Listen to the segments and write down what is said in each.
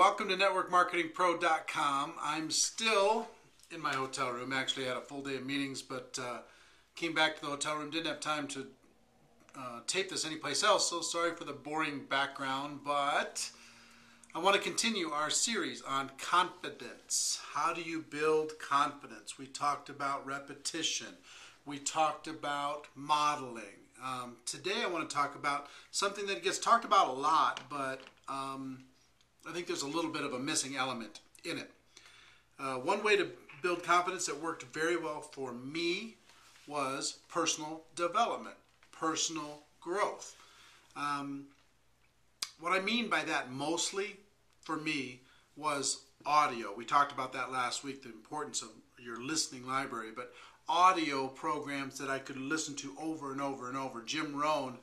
welcome to NetworkMarketingPro.com. I'm still in my hotel room. Actually, I had a full day of meetings, but came back to the hotel room. Didn't have time to tape this anyplace else, so sorry for the boring background, but I want to continue our series on confidence. How do you build confidence? We talked about repetition. We talked about modeling. Today I want to talk about something that gets talked about a lot, but I think there's a little bit of a missing element in it. One way to build confidence that worked very well for me was personal development, personal growth. What I mean by that mostly for me was audio. We talked about that last week, the importance of your listening library, but audio programs that I could listen to over and over and over. Jim Rohn,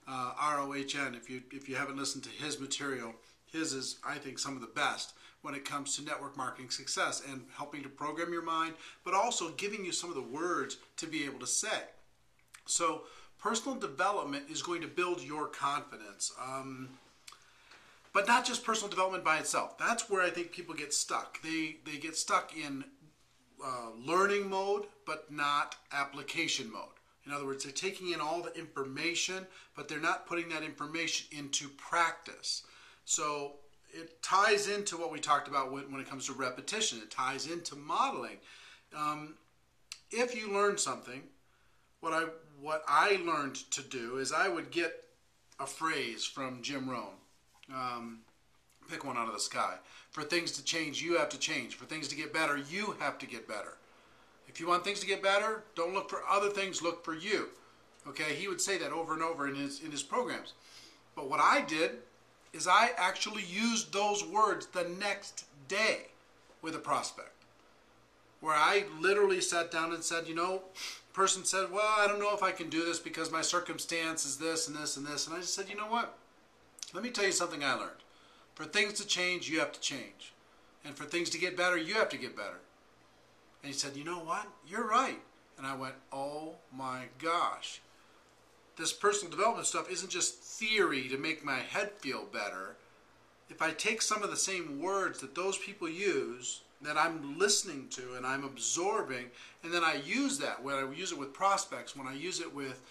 R-O-H-N, if you haven't listened to his material, his is, I think, some of the best when it comes to network marketing success and helping to program your mind, but also giving you some of the words to be able to say. So personal development is going to build your confidence, but not just personal development by itself. That's where I think people get stuck. They get stuck in learning mode, but not application mode. In other words, they're taking in all the information, but they're not putting that information into practice. So it ties into what we talked about when it comes to repetition. It ties into modeling. If you learn something, what I learned to do is I would get a phrase from Jim Rohn. Pick one out of the sky. For things to change, you have to change. For things to get better, you have to get better. If you want things to get better, don't look for other things, look for you. Okay, he would say that over and over in his programs. But what I did is I actually used those words the next day with a prospect, where I literally sat down and said, person said, well, I don't know if I can do this because my circumstance is this and this and this. And I just said, you know what? Let me tell you something I learned. For things to change, you have to change. And for things to get better, you have to get better. And he said, you know what? You're right. And I went, oh my gosh. This personal development stuff isn't just theory to make my head feel better. If I take some of the same words that those people use, that I'm listening to and I'm absorbing, and then I use that, when I use it with prospects, when I use it with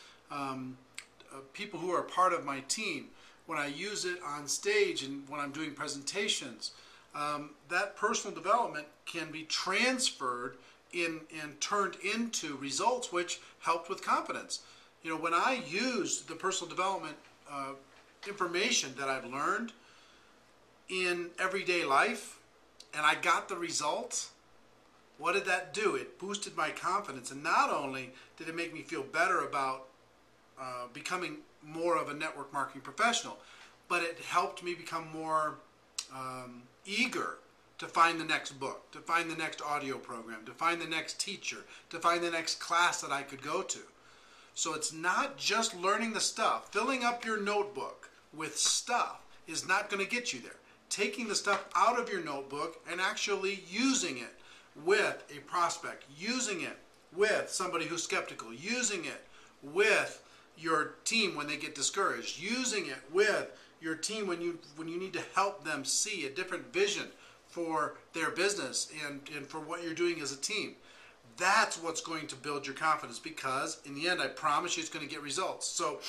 people who are part of my team, when I use it on stage and when I'm doing presentations, that personal development can be transferred and turned into results which helped with confidence. When I use the personal development information that I've learned in everyday life and I got the results, what did that do? It boosted my confidence, and not only did it make me feel better about becoming more of a network marketing professional, but it helped me become more eager to find the next book, to find the next audio program, to find the next teacher, to find the next class that I could go to. So it's not just learning the stuff. Filling up your notebook with stuff is not going to get you there. Taking the stuff out of your notebook and actually using it with a prospect, using it with somebody who's skeptical, using it with your team when they get discouraged, using it with your team when you need to help them see a different vision for their business and for what you're doing as a team. That's what's going to build your confidence, because in the end, I promise you it's going to get results. So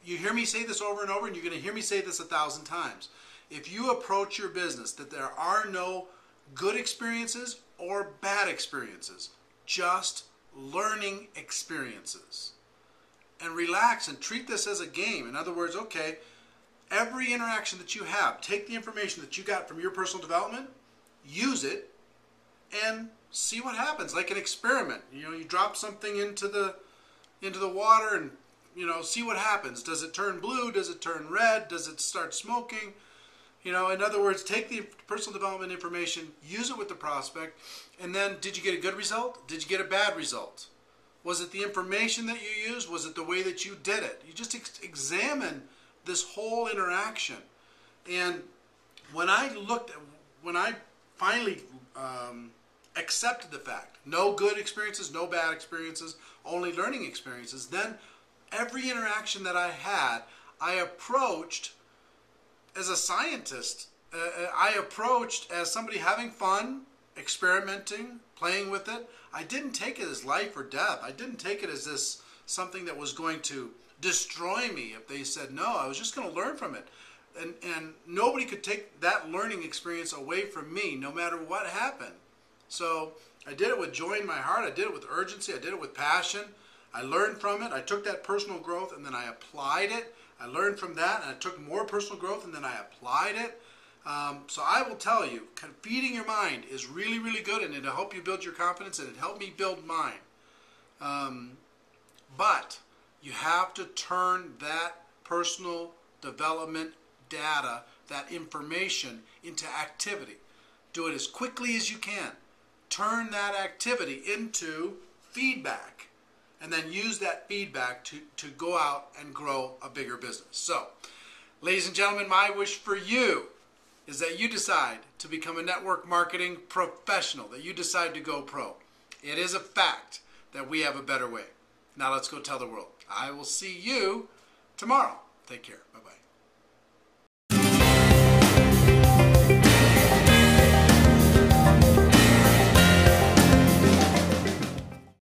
you hear me say this over and over, and you're going to hear me say this 1,000 times. If you approach your business that there are no good experiences or bad experiences, just learning experiences, and relax and treat this as a game. In other words, okay, every interaction that you have, take the information that you got from your personal development, use it, and see what happens, like an experiment. You drop something into the water and see what happens. Does it turn blue? Does it turn red? Does it start smoking? In other words, take the personal development information, use it with the prospect, and then did you get a good result? Did you get a bad result? Was it the information that you used? Was it the way that you did it? You just examine this whole interaction. And when I finally accepted the fact, no good experiences, no bad experiences, only learning experiences, then every interaction that I had, I approached as a scientist I approached as somebody having fun, experimenting, playing with it. I didn't take it as life or death. I didn't take it as this something that was going to destroy me if they said no. I was just going to learn from it. And nobody could take that learning experience away from me, no matter what happened. So I did it with joy in my heart. I did it with urgency. I did it with passion. I learned from it. I took that personal growth and then I applied it. I learned from that and I took more personal growth and then I applied it. So I will tell you, feeding your mind is really, really good, and it'll help you build your confidence, and it helped me build mine. But you have to turn that personal development data, that information, into activity. Do it as quickly as you can. Turn that activity into feedback, and then use that feedback to go out and grow a bigger business. So, ladies and gentlemen, my wish for you is that you decide to become a network marketing professional, that you decide to go pro. It is a fact that we have a better way. Now let's go tell the world. I will see you tomorrow. Take care. Bye-bye.